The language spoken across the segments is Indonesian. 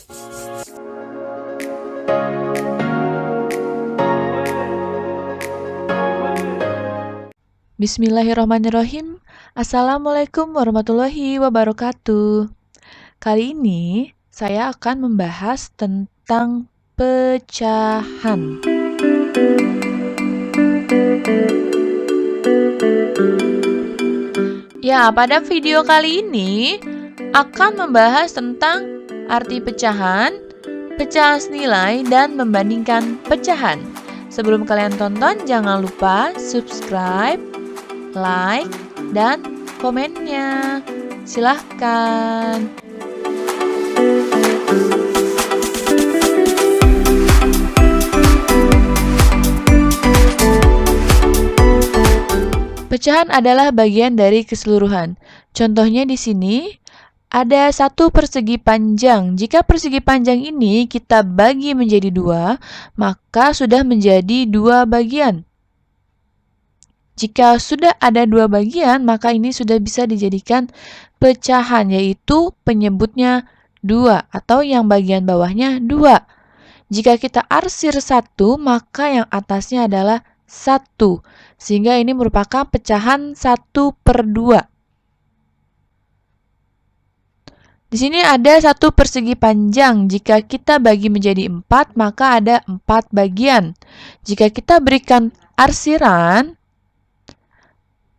Bismillahirrahmanirrahim. Assalamualaikum warahmatullahi wabarakatuh. Kali ini saya akan membahas tentang pecahan. Ya, pada video kali ini akan membahas tentang arti pecahan, pecahan senilai, dan membandingkan pecahan. Sebelum kalian tonton, jangan lupa subscribe, like, dan komennya. Silahkan. Pecahan adalah bagian dari keseluruhan. Contohnya di sini ada satu persegi panjang. Jika persegi panjang ini kita bagi menjadi dua, maka sudah menjadi dua bagian. Jika sudah ada dua bagian, maka ini sudah bisa dijadikan pecahan, yaitu penyebutnya dua atau yang bagian bawahnya dua. Jika kita arsir satu, maka yang atasnya adalah satu, sehingga ini merupakan pecahan 1/2. Di sini ada satu persegi panjang. Jika kita bagi menjadi 4, maka ada 4 bagian. Jika kita berikan arsiran,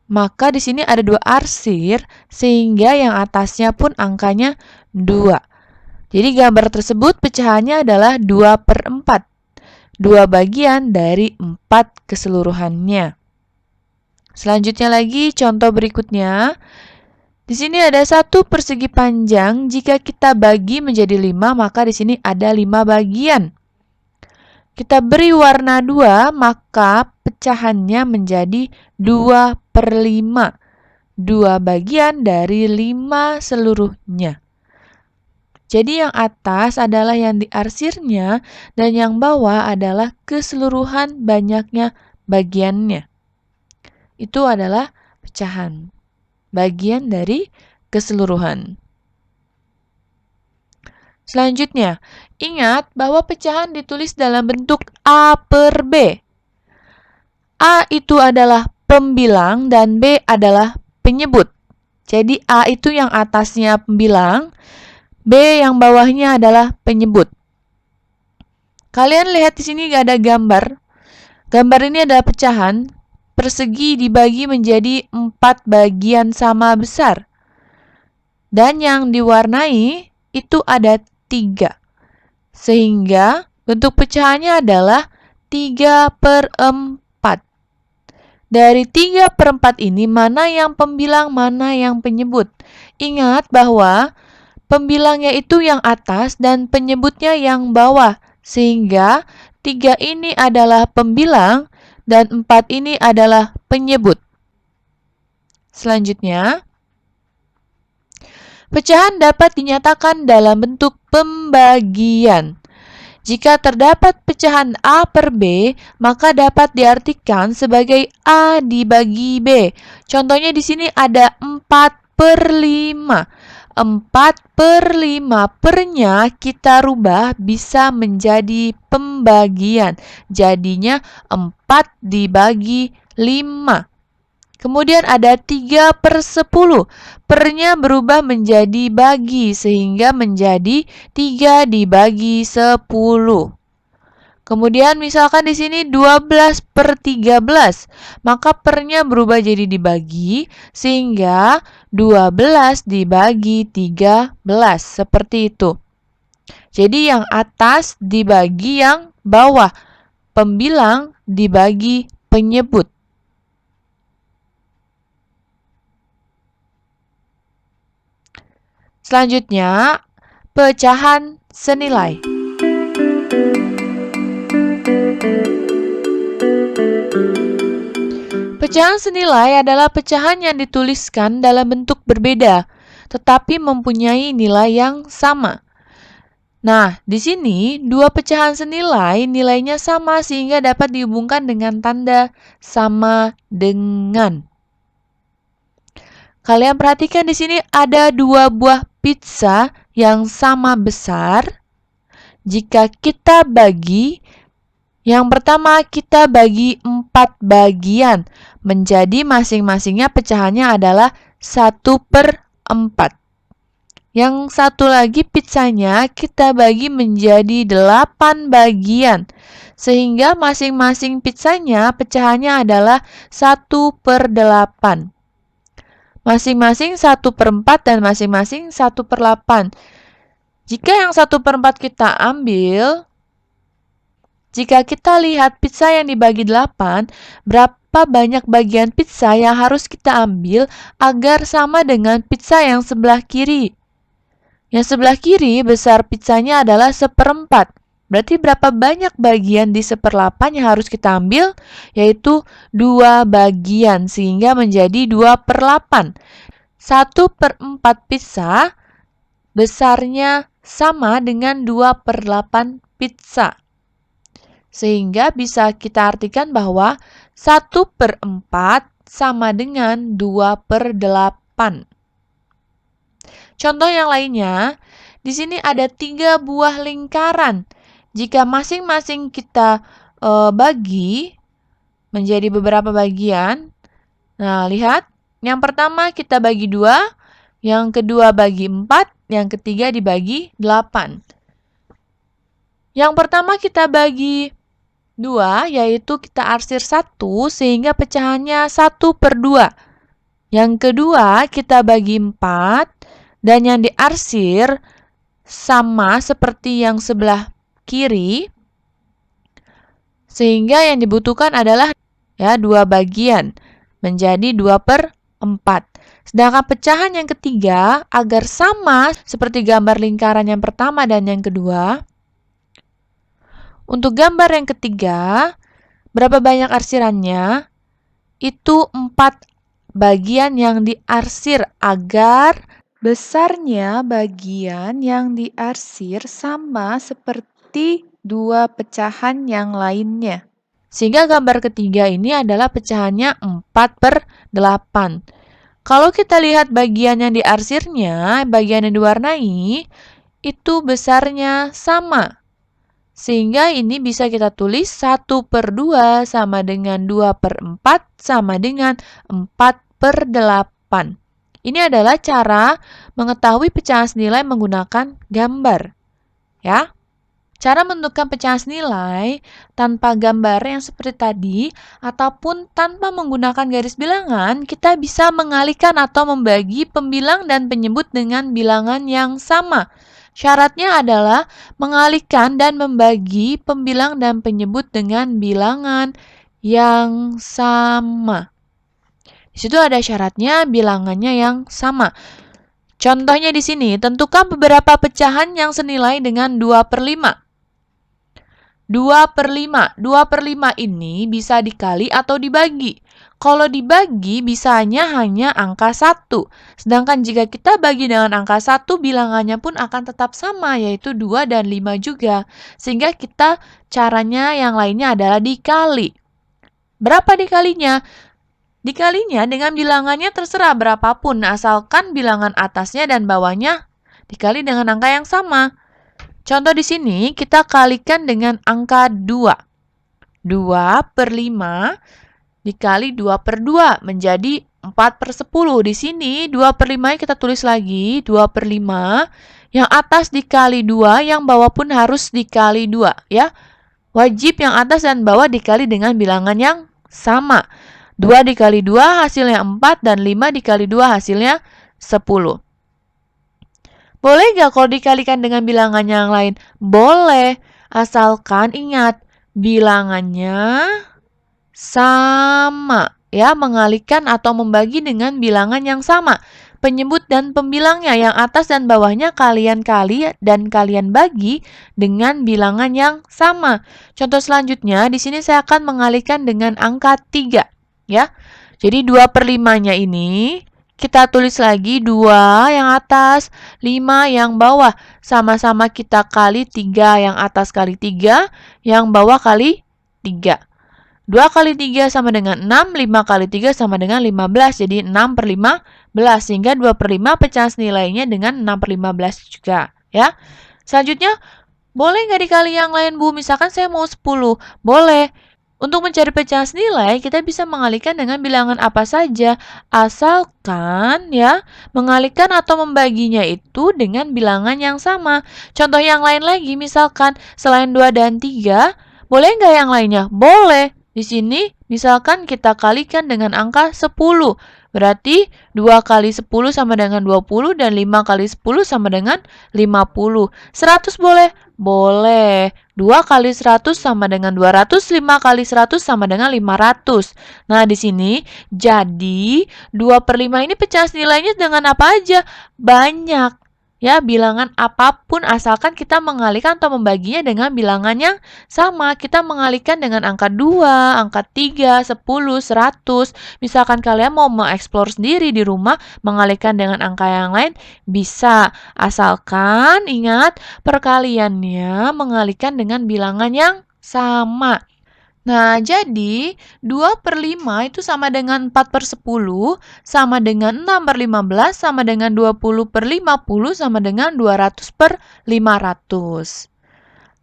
maka di sini ada 2 arsir, sehingga yang atasnya pun angkanya 2. Jadi gambar tersebut pecahannya adalah 2/4. 2 bagian dari 4 keseluruhannya. Selanjutnya lagi, contoh berikutnya. Di sini ada satu persegi panjang. Jika kita bagi menjadi 5, maka di sini ada 5 bagian. Kita beri warna 2, maka pecahannya menjadi 2/5. 2 bagian dari 5 seluruhnya. Jadi yang atas adalah yang diarsirnya, dan yang bawah adalah keseluruhan banyaknya bagiannya. Itu adalah pecahan, bagian dari keseluruhan. Selanjutnya, ingat bahwa pecahan ditulis dalam bentuk A/B. A itu adalah pembilang dan B adalah penyebut. Jadi A itu yang atasnya pembilang, B yang bawahnya adalah penyebut. Kalian lihat di sini ada gambar. Gambar ini adalah pecahan. Persegi dibagi menjadi 4 bagian sama besar. Dan yang diwarnai itu ada 3. Sehingga bentuk pecahannya adalah 3/4. Dari 3/4 ini, mana yang pembilang, mana yang penyebut? Ingat bahwa pembilangnya itu yang atas dan penyebutnya yang bawah. Sehingga 3 ini adalah pembilang dan 4 ini adalah penyebut. Selanjutnya, pecahan dapat dinyatakan dalam bentuk pembagian. Jika terdapat pecahan A/B, maka dapat diartikan sebagai A dibagi B. Contohnya di sini ada 4/5. 4/5 pernya kita rubah bisa menjadi pembagian. Jadinya 4 dibagi 5. Kemudian ada 3/10. Pernya berubah menjadi bagi, sehingga menjadi 3 dibagi 10. Kemudian misalkan di sini 12/13, maka pernya berubah jadi dibagi, sehingga 12 dibagi 13, seperti itu. Jadi yang atas dibagi yang bawah, pembilang dibagi penyebut. Selanjutnya, pecahan senilai. Pecahan senilai adalah pecahan yang dituliskan dalam bentuk berbeda, tetapi mempunyai nilai yang sama. Nah, di sini dua pecahan senilai nilainya sama sehingga dapat dihubungkan dengan tanda sama dengan. Kalian perhatikan di sini ada 2 buah pizza yang sama besar. jika kita bagi, yang pertama kita bagi 4 bagian, menjadi masing-masingnya pecahannya adalah 1/4. Yang satu lagi pizzanya kita bagi menjadi 8 bagian, sehingga masing-masing pizzanya pecahannya adalah 1/8. Masing-masing 1/4 dan masing-masing 1/8. Jika yang 1/4 kita ambil, jika kita lihat pizza yang dibagi 8, berapa banyak bagian pizza yang harus kita ambil agar sama dengan pizza yang sebelah kiri? Yang sebelah kiri besar pizzanya adalah 1/4. Berarti berapa banyak bagian di 1/8 yang harus kita ambil? Yaitu 2 bagian, sehingga menjadi 2/8. 1/4 pizza besarnya sama dengan 2/8 pizza. Sehingga bisa kita artikan bahwa 1/4 sama dengan 2/8. Contoh yang lainnya, di sini ada 3 buah lingkaran. Jika masing-masing kita bagi menjadi beberapa bagian, nah lihat, yang pertama kita bagi 2, yang kedua bagi 4, yang ketiga dibagi 8. Yang pertama kita bagi 2, yaitu kita arsir 1, sehingga pecahannya 1/2. Yang kedua kita bagi 4, dan yang diarsir sama seperti yang sebelah kiri, sehingga yang dibutuhkan adalah 2 bagian, menjadi 2/4. Sedangkan pecahan yang ketiga, agar sama seperti gambar lingkaran yang pertama dan yang kedua, untuk gambar yang ketiga, berapa banyak arsirannya? Itu 4 bagian yang diarsir, agar besarnya bagian yang diarsir sama seperti 2 pecahan yang lainnya. Sehingga gambar ketiga ini adalah pecahannya 4/8. Kalau kita lihat bagian yang diarsirnya, bagian yang diwarnai, itu besarnya sama. Sehingga ini bisa kita tulis 1/2 sama dengan 2/4 sama dengan 4/8. Ini adalah cara mengetahui pecahan senilai menggunakan gambar. Ya. Cara menentukan pecahan senilai tanpa gambar yang seperti tadi ataupun tanpa menggunakan garis bilangan, kita bisa mengalihkan atau membagi pembilang dan penyebut dengan bilangan yang sama. Syaratnya adalah mengalihkan dan membagi pembilang dan penyebut dengan bilangan yang sama. Di situ ada syaratnya, bilangannya yang sama. Contohnya di sini, tentukan beberapa pecahan yang senilai dengan 2/5. 2/5 ini bisa dikali atau dibagi. Kalau dibagi, bisanya hanya angka 1. Sedangkan jika kita bagi dengan angka 1, bilangannya pun akan tetap sama, yaitu 2 dan 5 juga. Sehingga kita caranya yang lainnya adalah dikali. Berapa dikalinya? Dikalinya dengan bilangannya terserah berapapun, asalkan bilangan atasnya dan bawahnya dikali dengan angka yang sama. Contoh di sini kita kalikan dengan angka 2. 2/5 dikali 2/2 menjadi 4/10. Di sini 2/5 kita tulis lagi 2/5. Yang atas dikali 2, yang bawah pun harus dikali 2 ya. Wajib yang atas dan bawah dikali dengan bilangan yang sama. 2 dikali 2 hasilnya 4 dan 5 dikali 2 hasilnya 10. Boleh nggak kalau dikalikan dengan bilangan yang lain? Boleh, asalkan ingat bilangannya sama. Ya, mengalihkan atau membagi dengan bilangan yang sama. Penyebut dan pembilangnya yang atas dan bawahnya kalian kali dan kalian bagi dengan bilangan yang sama. Contoh selanjutnya, di sini saya akan mengalihkan dengan angka 3. Ya, jadi 2/5-nya ini kita tulis lagi 2 yang atas, 5 yang bawah. Sama-sama kita kali 3, yang atas kali 3, yang bawah kali 3. 2 kali 3 sama dengan 6, 5 kali 3 sama dengan 15. Jadi 6/15, sehingga 2/5 pecahan senilainya dengan 6/15 juga. Ya. Selanjutnya, Boleh nggak dikali yang lain, Bu? Misalkan saya mau 10. Boleh. Untuk mencari pecahan senilai, kita bisa mengalihkan dengan bilangan apa saja, asalkan ya, mengalihkan atau membaginya itu dengan bilangan yang sama. Contoh yang lain lagi, misalkan selain 2 dan 3, boleh nggak yang lainnya? Boleh. Di sini, misalkan kita kalikan dengan angka 10. Berarti 2 kali 10 sama dengan 20 dan 5 kali 10 sama dengan 50. 100 boleh? Boleh. 2 kali 100 sama dengan 200, 5 kali 100 sama dengan 500. Nah, di sini jadi 2/5 ini pecahan nilainya dengan apa aja? Banyak. Ya, bilangan apapun asalkan kita mengalihkan atau membaginya dengan bilangan yang sama. Kita mengalihkan dengan angka 2, angka 3, 10, 100. Misalkan kalian mau mengeksplor sendiri di rumah, mengalihkan dengan angka yang lain, bisa. Asalkan ingat perkaliannya mengalihkan dengan bilangan yang sama. Nah, jadi 2/5 itu sama dengan 4/10, sama dengan 6/15, sama dengan 20/50, sama dengan 200/500.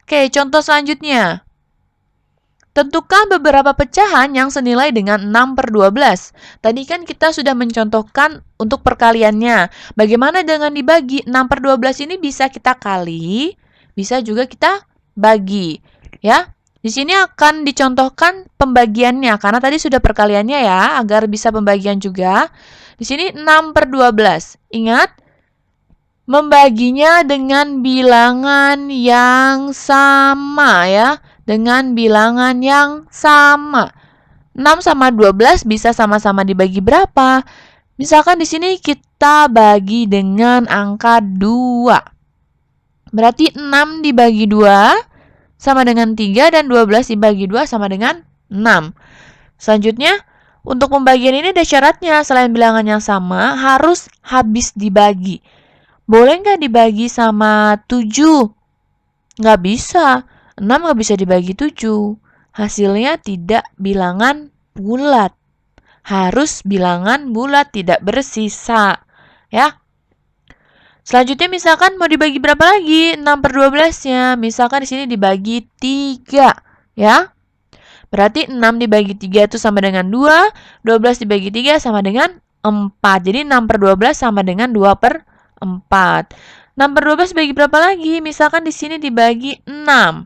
Oke, contoh selanjutnya. Tentukan beberapa pecahan yang senilai dengan 6/12. Tadi kan kita sudah mencontohkan untuk perkaliannya. Bagaimana dengan dibagi? 6/12 ini bisa kita kali, bisa juga kita bagi. Ya, di sini akan dicontohkan pembagiannya, karena tadi sudah perkaliannya ya, agar bisa pembagian juga. Di sini 6/12. Ingat, membaginya dengan bilangan yang sama ya. Dengan bilangan yang sama. 6 sama 12 bisa sama-sama dibagi berapa? Misalkan di sini kita bagi dengan angka 2. Berarti 6 dibagi 2 sama dengan 3 dan 12 dibagi 2 sama dengan 6. Selanjutnya, untuk pembagian ini ada syaratnya. Selain bilangan yang sama, harus habis dibagi. Boleh nggak dibagi sama 7? Nggak bisa. 6 nggak bisa dibagi 7. Hasilnya tidak bilangan bulat. Harus bilangan bulat, tidak bersisa. Ya. Selanjutnya misalkan mau dibagi berapa lagi? 6/12-nya. Misalkan di sini dibagi 3, ya. Berarti 6 dibagi 3 itu sama dengan 2, 12 dibagi 3 sama dengan 4. Jadi 6/12 sama dengan 2/4. 6/12 bagi berapa lagi? Misalkan di sini dibagi 6.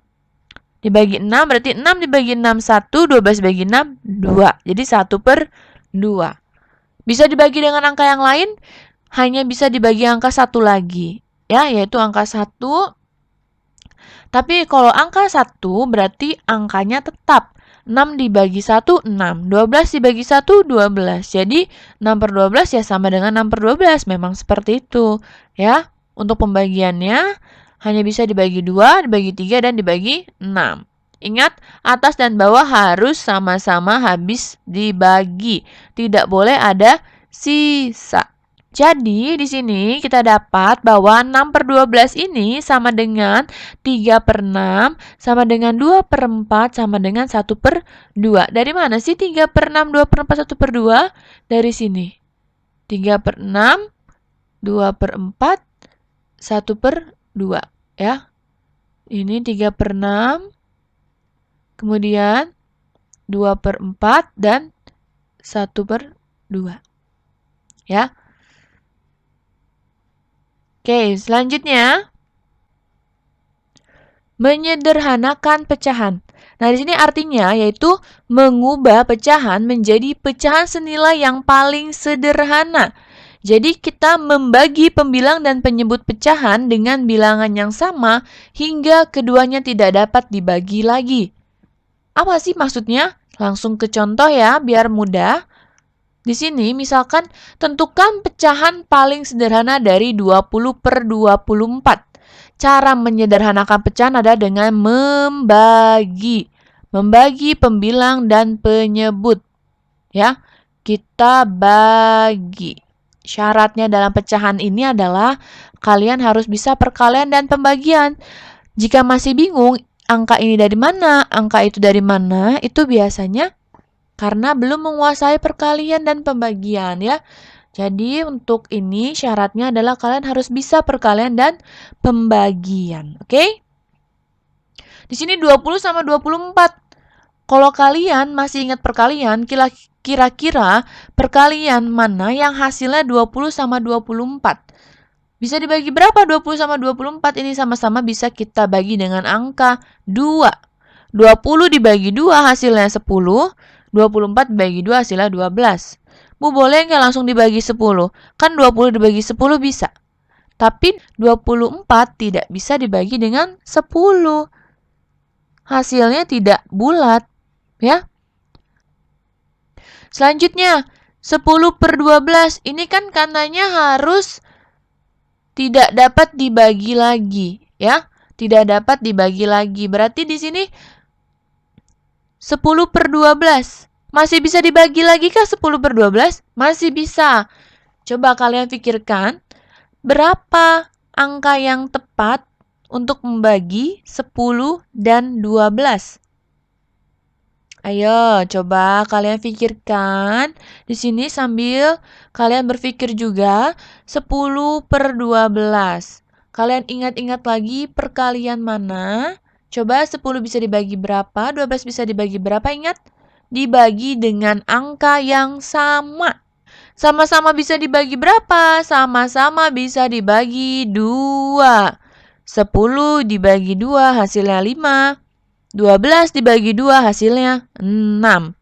Dibagi 6 berarti 6 dibagi 6 1, 12 dibagi 6 2. Jadi 1/2. Bisa dibagi dengan angka yang lain? Hanya bisa dibagi angka 1 lagi, ya, yaitu angka 1. Tapi kalau angka 1 berarti angkanya tetap. 6 dibagi 1, 6. 12 dibagi 1, 12. Jadi 6/12 ya sama dengan 6/12. Memang seperti itu, ya. Untuk pembagiannya hanya bisa dibagi 2, dibagi 3, dan dibagi 6. Ingat, atas dan bawah harus sama-sama habis dibagi. Tidak boleh ada sisa. Jadi, di sini kita dapat bahwa 6/12 ini sama dengan 3/6, sama dengan 2/4, sama dengan 1/2. Dari mana sih 3/6, 2/4, 1/2? Dari sini. 3/6, 2/4, 1/2. Ya. Ini 3/6, kemudian 2/4, dan 1/2. Ya. Oke, selanjutnya menyederhanakan pecahan. Nah, di sini artinya yaitu mengubah pecahan menjadi pecahan senilai yang paling sederhana. Jadi kita membagi pembilang dan penyebut pecahan dengan bilangan yang sama hingga keduanya tidak dapat dibagi lagi. Apa sih maksudnya? Langsung ke contoh ya, biar mudah. Di sini misalkan tentukan pecahan paling sederhana dari 20/24. Cara menyederhanakan pecahan adalah dengan membagi. Membagi pembilang dan penyebut. Ya, kita bagi. Syaratnya dalam pecahan ini adalah kalian harus bisa perkalian dan pembagian. Jika masih bingung, angka ini dari mana, angka itu dari mana, itu biasanya karena belum menguasai perkalian dan pembagian ya. Jadi untuk ini syaratnya adalah kalian harus bisa perkalian dan pembagian. Oke? Di sini 20 sama 24. Kalau kalian masih ingat perkalian, kira-kira perkalian mana yang hasilnya 20 sama 24? Bisa dibagi berapa 20 sama 24? Ini sama-sama bisa kita bagi dengan angka 2. 20 dibagi 2 hasilnya 10, 24 dibagi 2 hasilnya 12. Bu, boleh nggak langsung dibagi 10? Kan 20 dibagi 10 bisa. Tapi 24 tidak bisa dibagi dengan 10. Hasilnya tidak bulat, ya. Selanjutnya, 10/12. Ini kan katanya harus tidak dapat dibagi lagi, ya. Tidak dapat dibagi lagi. Berarti di sini 10/12. Masih bisa dibagi lagi kah 10/12? Masih bisa. Coba kalian pikirkan, berapa angka yang tepat untuk membagi 10 dan 12? Ayo, coba kalian pikirkan. Di sini sambil kalian berpikir juga 10/12. Kalian ingat-ingat lagi perkalian mana? Coba 10 bisa dibagi berapa? 12 bisa dibagi berapa? Ingat? Dibagi dengan angka yang sama. Sama-sama bisa dibagi berapa? Sama-sama bisa dibagi 2. 10 dibagi 2 hasilnya 5. 12 dibagi 2 hasilnya 6.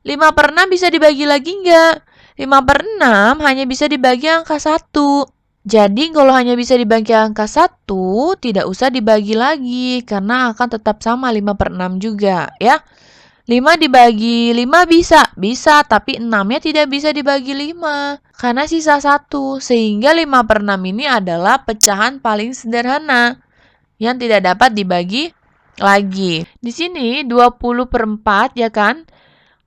5/6 bisa dibagi lagi enggak? 5/6 hanya bisa dibagi angka 1. Jadi kalau hanya bisa dibagi angka 1, tidak usah dibagi lagi karena akan tetap sama 5/6 juga, ya. 5 dibagi 5 bisa, tapi 6-nya tidak bisa dibagi 5 karena sisa 1. Sehingga 5/6 ini adalah pecahan paling sederhana yang tidak dapat dibagi lagi. Di sini 20/4, ya kan?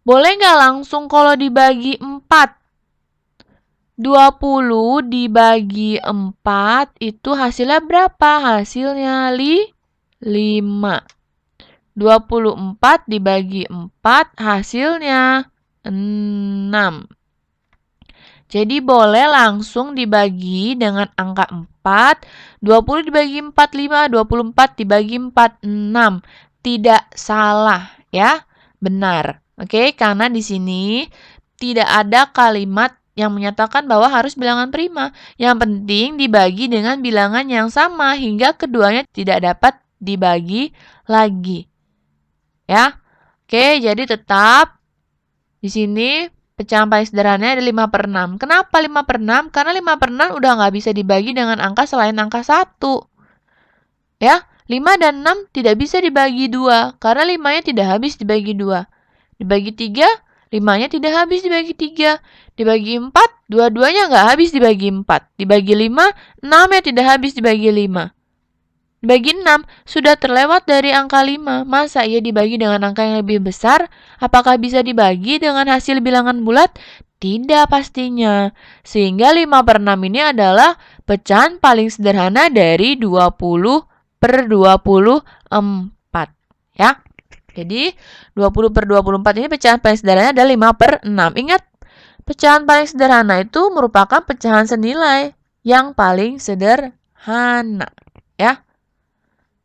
Boleh nggak langsung kalau dibagi 4? 20 dibagi 4 itu hasilnya berapa? Hasilnya 5. 24 dibagi 4 hasilnya 6. Jadi boleh langsung dibagi dengan angka 4. 20 dibagi 4, 5. 24 dibagi 4, 6. Tidak salah, ya. Benar. Oke, karena di sini tidak ada kalimat yang menyatakan bahwa harus bilangan prima. Yang penting dibagi dengan bilangan yang sama hingga keduanya tidak dapat dibagi lagi. Ya. Oke, jadi tetap di sini pecahan paling sederhananya ada 5/6. Kenapa 5/6? Karena 5/6 udah nggak bisa dibagi dengan angka selain angka 1. Ya, 5 dan 6 tidak bisa dibagi 2. Karena 5-nya tidak habis dibagi 2. Dibagi 3, 5-nya tidak habis dibagi 3. Dibagi 4, dua-duanya nggak habis dibagi 4. Dibagi 5, 6-nya tidak habis dibagi 5. Dibagi 6, sudah terlewat dari angka 5. Masa ia dibagi dengan angka yang lebih besar? Apakah bisa dibagi dengan hasil bilangan bulat? Tidak pastinya. Sehingga 5/6 ini adalah pecahan paling sederhana dari 20/24. Ya. Jadi 20/24 ini pecahan paling sederhana adalah 5/6. Ingat, pecahan paling sederhana itu merupakan pecahan senilai yang paling sederhana. Ya.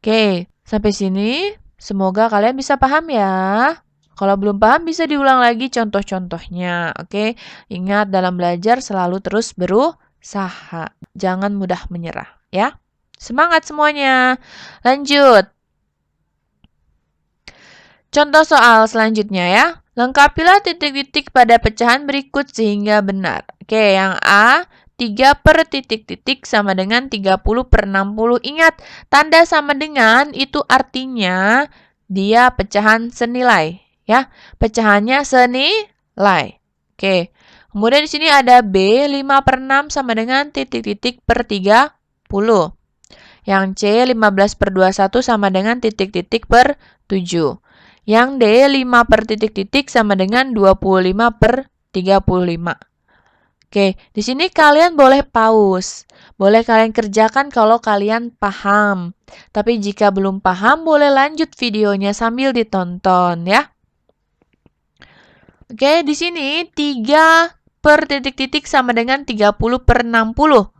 Oke, sampai sini semoga kalian bisa paham ya. Kalau belum paham bisa diulang lagi contoh-contohnya. Oke, ingat dalam belajar selalu terus berusaha. Jangan mudah menyerah ya. Semangat semuanya. Lanjut. Contoh soal selanjutnya ya. Lengkapilah titik-titik pada pecahan berikut sehingga benar. Oke, yang A, 3 per titik-titik sama dengan 30/60. Ingat, tanda sama dengan itu artinya dia pecahan senilai. Ya, pecahannya senilai. Oke, kemudian di sini ada B, 5/6 sama dengan titik-titik per 30. Yang C, 15/21 sama dengan titik-titik per 7. Yang D, 5 per titik-titik sama dengan 25/35. Oke, di sini kalian boleh pause. Boleh kalian kerjakan kalau kalian paham. Tapi jika belum paham, boleh lanjut videonya sambil ditonton ya. Oke, di sini 3 per titik-titik sama dengan 30/60.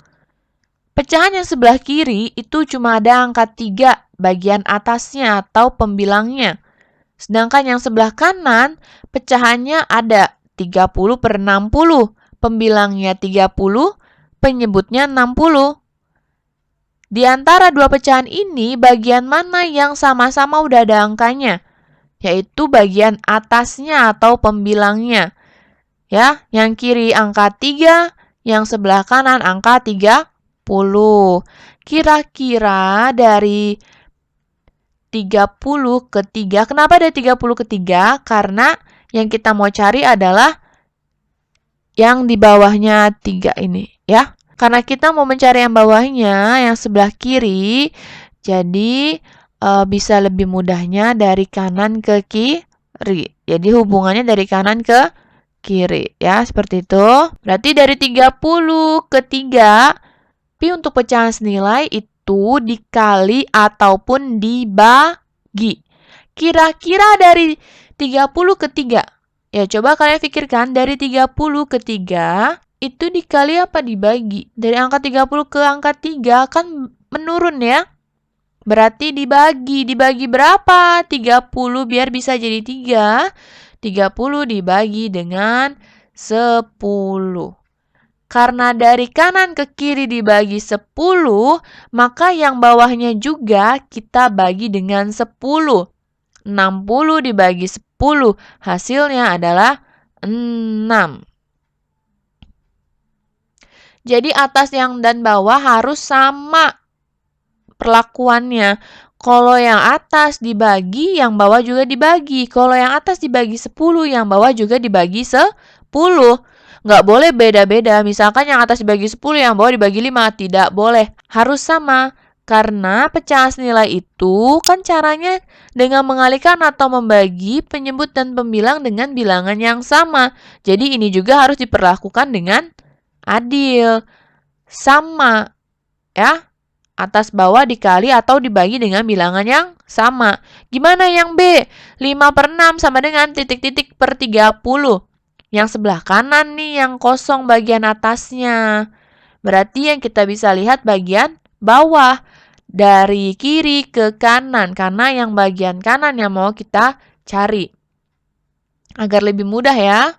Pecahan yang sebelah kiri itu cuma ada angka 3 bagian atasnya atau pembilangnya. Sedangkan yang sebelah kanan, pecahannya ada 30/60. Pembilangnya 30, penyebutnya 60. Di antara dua pecahan ini, bagian mana yang sama-sama udah ada angkanya? Yaitu bagian atasnya atau pembilangnya. Ya, yang kiri angka 3, yang sebelah kanan angka 30. Kira-kira dari 30 ke 3, kenapa dari 30 ke 3? Karena yang kita mau cari adalah yang di bawahnya 3 ini, ya. Karena kita mau mencari yang bawahnya, yang sebelah kiri, jadi bisa lebih mudahnya dari kanan ke kiri. Jadi hubungannya dari kanan ke kiri, ya, seperti itu. Berarti dari 30 ke 3, pi untuk pecahan senilai itu dikali ataupun dibagi. Kira-kira dari 30 ke 3. Ya, coba kalian pikirkan, dari 30 ke 3, itu dikali apa dibagi? Dari angka 30 ke angka 3 kan menurun ya. Berarti dibagi. Dibagi berapa? 30 biar bisa jadi 3. 30 dibagi dengan 10. Karena dari kanan ke kiri dibagi 10, maka yang bawahnya juga kita bagi dengan 10. 60 dibagi 10, hasilnya adalah 6. Jadi atas yang dan bawah harus sama perlakuannya. Kalau yang atas dibagi, yang bawah juga dibagi. Kalau yang atas dibagi 10, yang bawah juga dibagi 10. Nggak boleh beda-beda. Misalkan yang atas dibagi 10, yang bawah dibagi 5. Tidak boleh. Harus sama. Karena pecahan senilai itu kan caranya dengan mengalihkan atau membagi penyebut dan pembilang dengan bilangan yang sama. Jadi ini juga harus diperlakukan dengan adil. Sama. Ya. Atas bawah dikali atau dibagi dengan bilangan yang sama. Gimana yang B? 5/6 sama dengan titik-titik per 30. Yang sebelah kanan nih yang kosong bagian atasnya. Berarti yang kita bisa lihat bagian bawah. Dari kiri ke kanan. Karena yang bagian kanan yang mau kita cari. Agar lebih mudah ya.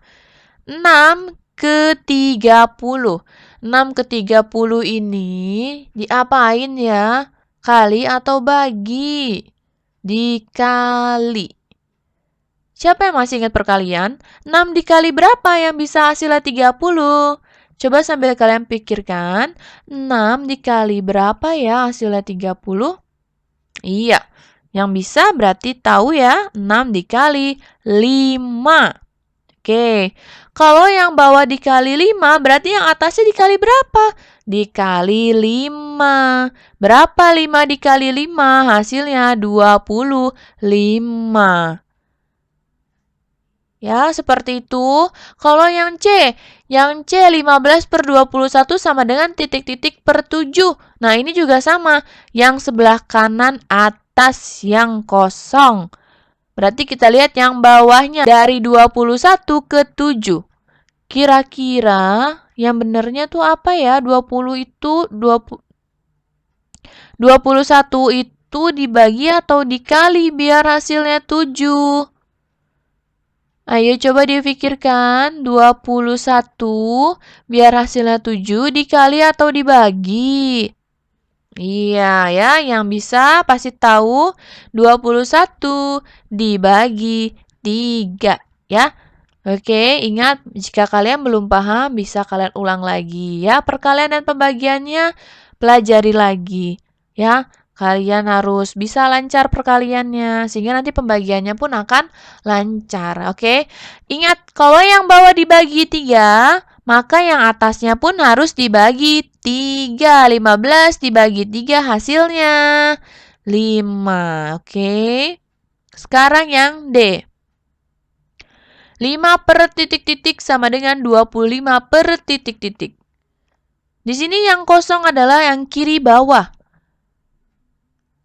6 ke 30. 6 ke 30 ini diapain ya? Kali atau bagi? Dikali. Siapa yang masih ingat perkalian? 6 dikali berapa yang bisa hasilnya 30? Coba sambil kalian pikirkan, 6 dikali berapa ya hasilnya 30? Iya, yang bisa berarti tahu ya, 6 dikali 5. Oke, kalau yang bawah dikali 5, berarti yang atasnya dikali berapa? Dikali 5. Berapa 5 dikali 5? Hasilnya 25. Ya, seperti itu. Kalau yang C 15/21 sama dengan titik-titik per 7. Nah, ini juga sama. Yang sebelah kanan atas yang kosong. Berarti kita lihat yang bawahnya dari 21 ke 7. Kira-kira yang benernya tuh apa ya? 21 itu dibagi atau dikali biar hasilnya 7. Ayo coba dipikirkan, 21 biar hasilnya 7 dikali atau dibagi. Iya ya, yang bisa pasti tahu 21 dibagi 3 ya. Oke, ingat jika kalian belum paham bisa kalian ulang lagi ya. Perkalian dan pembagiannya pelajari lagi ya. Kalian harus bisa lancar perkaliannya sehingga nanti pembagiannya pun akan lancar. Oke. Ingat kalau yang bawah dibagi 3, maka yang atasnya pun harus dibagi 3. 15 dibagi 3 hasilnya 5. Oke. Sekarang yang D. 5 per titik-titik sama dengan 25 per titik-titik. Di sini yang kosong adalah yang kiri bawah.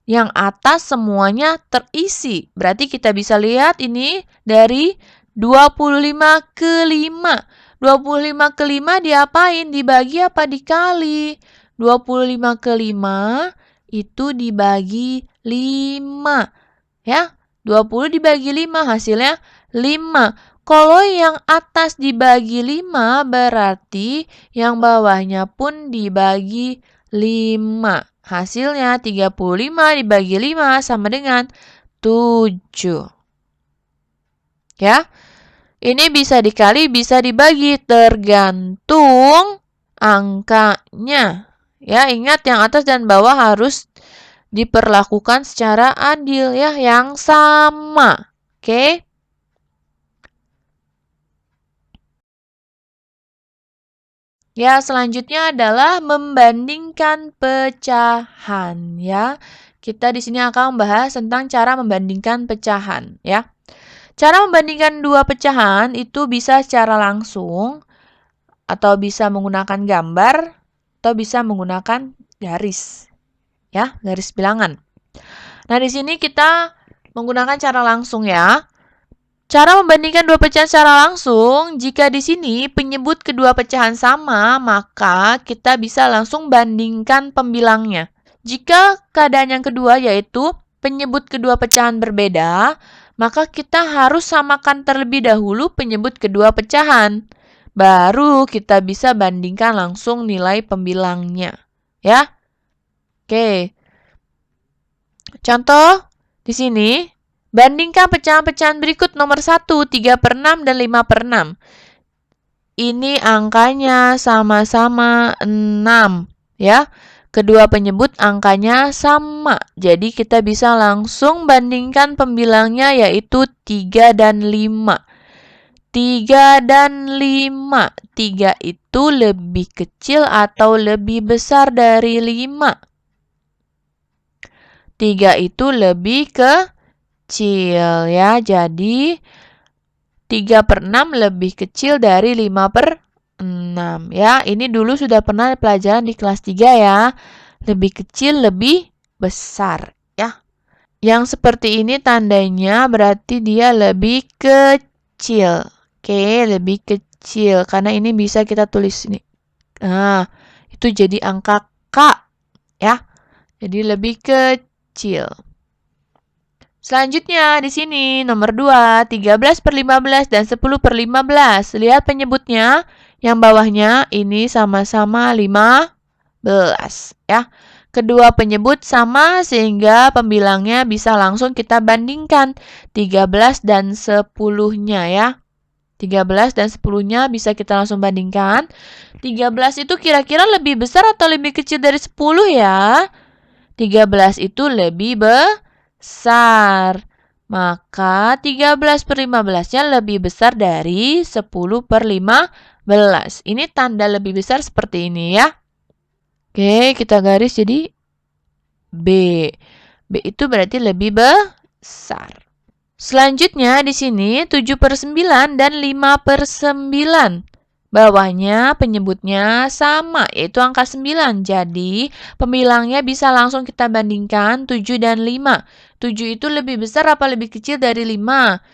Yang atas semuanya terisi. Berarti kita bisa lihat ini dari 25 ke 5. 25 ke 5 diapain? Dibagi apa dikali? 25 ke 5 itu dibagi 5. Ya, 20 dibagi 5 hasilnya 5. Kalau yang atas dibagi 5 berarti yang bawahnya pun dibagi 5. Hasilnya 35 dibagi 5 sama dengan 7. Ya, ini bisa dikali, bisa dibagi tergantung angkanya. Ya, ingat yang atas dan bawah harus diperlakukan secara adil ya, yang sama. Oke? Ya, selanjutnya adalah membandingkan pecahan ya. Kita di sini akan membahas tentang cara membandingkan pecahan ya. Cara membandingkan dua pecahan itu bisa secara langsung atau bisa menggunakan gambar atau bisa menggunakan garis. Ya, garis bilangan. Nah, di sini kita menggunakan cara langsung ya. Cara membandingkan dua pecahan secara langsung, jika di sini penyebut kedua pecahan sama, maka kita bisa langsung bandingkan pembilangnya. Jika keadaan yang kedua yaitu penyebut kedua pecahan berbeda, maka kita harus samakan terlebih dahulu penyebut kedua pecahan. Baru kita bisa bandingkan langsung nilai pembilangnya. Ya. Oke. Contoh di sini, bandingkan pecahan-pecahan berikut nomor 1, 3/6 dan 5/6. Ini angkanya sama-sama 6, ya. Kedua penyebut angkanya sama. Jadi kita bisa langsung bandingkan pembilangnya yaitu 3 dan 5. 3 dan 5. 3 itu lebih kecil atau lebih besar dari 5? 3 itu lebih kecil ya. Jadi 3/6 lebih kecil dari 5/6 ya. Ini dulu sudah pernah pelajaran di kelas 3 ya. Lebih kecil, lebih besar ya. Yang seperti ini tandanya berarti dia lebih kecil. Oke, lebih kecil karena ini bisa kita tulis ini. Nah, itu jadi angka K ya. Jadi lebih kecil. Selanjutnya di sini nomor 2, 13/15 dan 10/15. Lihat penyebutnya. Yang bawahnya ini sama-sama 15 ya. Kedua penyebut sama sehingga pembilangnya bisa langsung kita bandingkan 13 dan 10-nya ya. 13 dan 10-nya bisa kita langsung bandingkan. 13 itu kira-kira lebih besar atau lebih kecil dari 10 ya? 13 itu lebih besar. Maka 13/15-nya lebih besar dari 10/15. Ini tanda lebih besar seperti ini ya. Oke, kita garis jadi B. B itu berarti lebih besar. Selanjutnya di sini 7/9 dan 5/9. Bawahnya penyebutnya sama, yaitu angka 9. Jadi, pembilangnya bisa langsung kita bandingkan 7 dan 5. 7 itu lebih besar apa lebih kecil dari 5?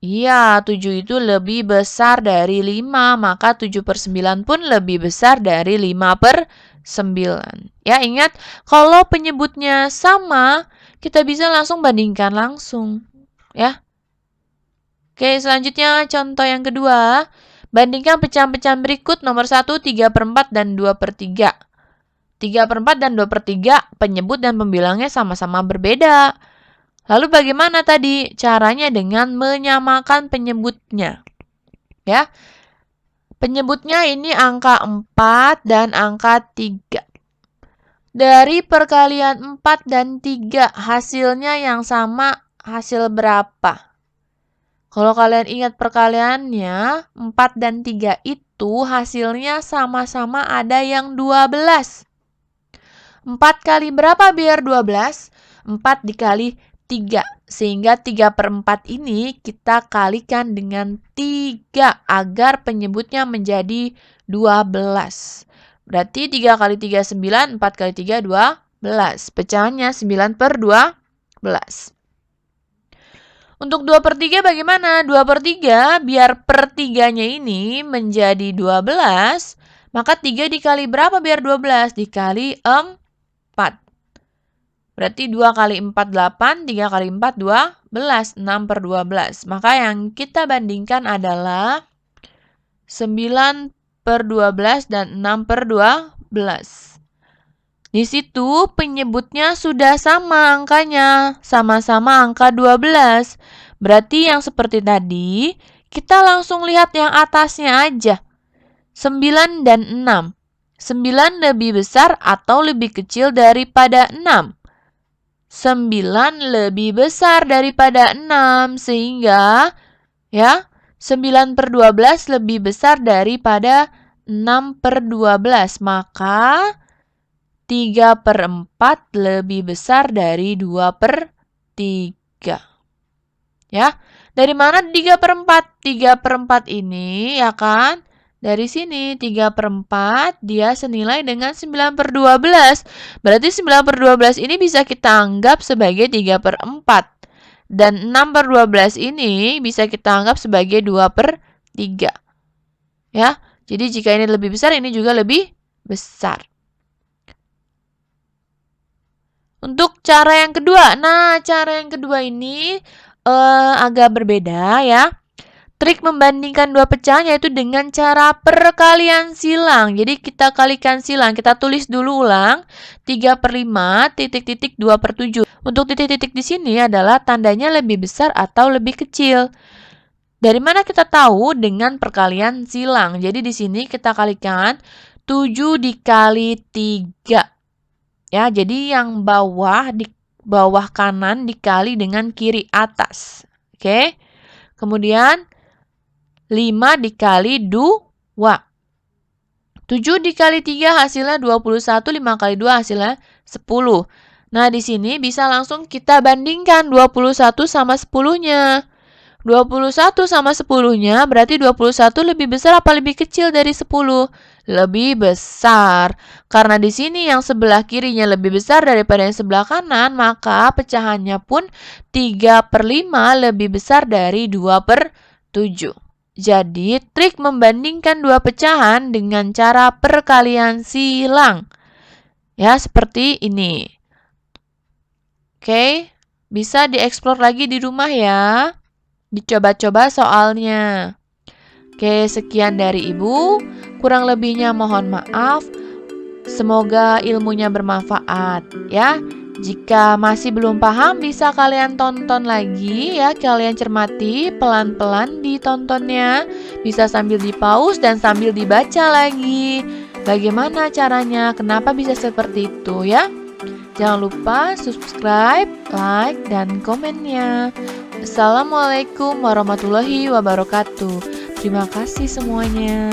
Iya, 7 itu lebih besar dari 5. Maka 7/9 pun lebih besar dari 5/9. Ya, ingat, kalau penyebutnya sama, kita bisa langsung bandingkan langsung. Ya. Oke, selanjutnya contoh yang kedua. Bandingkan pecahan-pecahan berikut nomor 1, 3/4 dan 2/3. 3/4 dan 2/3 penyebut dan pembilangnya sama-sama berbeda. Lalu bagaimana tadi caranya dengan menyamakan penyebutnya? Ya. Penyebutnya ini angka 4 dan angka 3. Dari perkalian 4 dan 3 hasilnya yang sama hasil berapa? Kalau kalian ingat perkaliannya, 4 dan 3 itu hasilnya sama-sama ada yang 12. 4 kali berapa biar 12? 4 dikali 3. Sehingga 3/4 ini kita kalikan dengan 3 agar penyebutnya menjadi 12. Berarti 3 kali 3 9, 4 kali 3 12. Pecahannya 9/12. Untuk 2/3 bagaimana? 2/3 biar per 3-nya ini menjadi 12, Maka 3 dikali berapa biar 12? Dikali 4. Berarti 2 kali 4, 8. 3 kali 4, 12. 6/12. Maka yang kita bandingkan adalah 9/12 dan 6/12. Di situ penyebutnya sudah sama angkanya, sama-sama angka 12. Berarti yang seperti tadi, kita langsung lihat yang atasnya aja. 9 dan 6. 9 lebih besar atau lebih kecil daripada 6? 9 lebih besar daripada 6, sehingga ya 9/12 lebih besar daripada 6/12. Maka 3/4 lebih besar dari 2/3. Ya, dari mana 3/4? 3/4 ini ya kan? Dari sini 3/4 dia senilai dengan 9/12. Berarti 9/12 ini bisa kita anggap sebagai 3/4. Dan 6/12 ini bisa kita anggap sebagai 2/3. Ya, jadi jika ini lebih besar, ini juga lebih besar. Untuk cara yang kedua, nah cara yang kedua ini agak berbeda ya. Trik membandingkan dua pecahan yaitu dengan cara perkalian silang. Jadi kita kalikan silang, kita tulis dulu ulang 3/5 titik-titik 2/7. Untuk titik-titik di sini adalah tandanya lebih besar atau lebih kecil. Dari mana kita tahu? Dengan perkalian silang. Jadi di sini kita kalikan 7 dikali 3. Ya, jadi yang bawah kanan dikali dengan kiri atas. Oke. Kemudian 5 dikali 2. 7 dikali 3 hasilnya 21, 5 kali 2 hasilnya 10. Nah, di sini bisa langsung kita bandingkan 21 sama 10-nya. 21 sama 10-nya berarti 21 lebih besar apa lebih kecil dari 10? Lebih besar. Karena di sini yang sebelah kirinya lebih besar daripada yang sebelah kanan, maka pecahannya pun 3/5 lebih besar dari 2/7. Jadi, trik membandingkan dua pecahan dengan cara perkalian silang. Ya, seperti ini. Oke, bisa dieksplor lagi di rumah ya. Dicoba-coba soalnya. Oke, sekian dari Ibu. Kurang lebihnya mohon maaf. Semoga ilmunya bermanfaat ya. Jika masih belum paham bisa kalian tonton lagi ya. Kalian cermati pelan-pelan ditontonnya. Bisa sambil di-pause dan sambil dibaca lagi. Bagaimana caranya? Kenapa bisa seperti itu ya? Jangan lupa subscribe, like, dan komennya. Assalamualaikum warahmatullahi wabarakatuh. Terima kasih semuanya.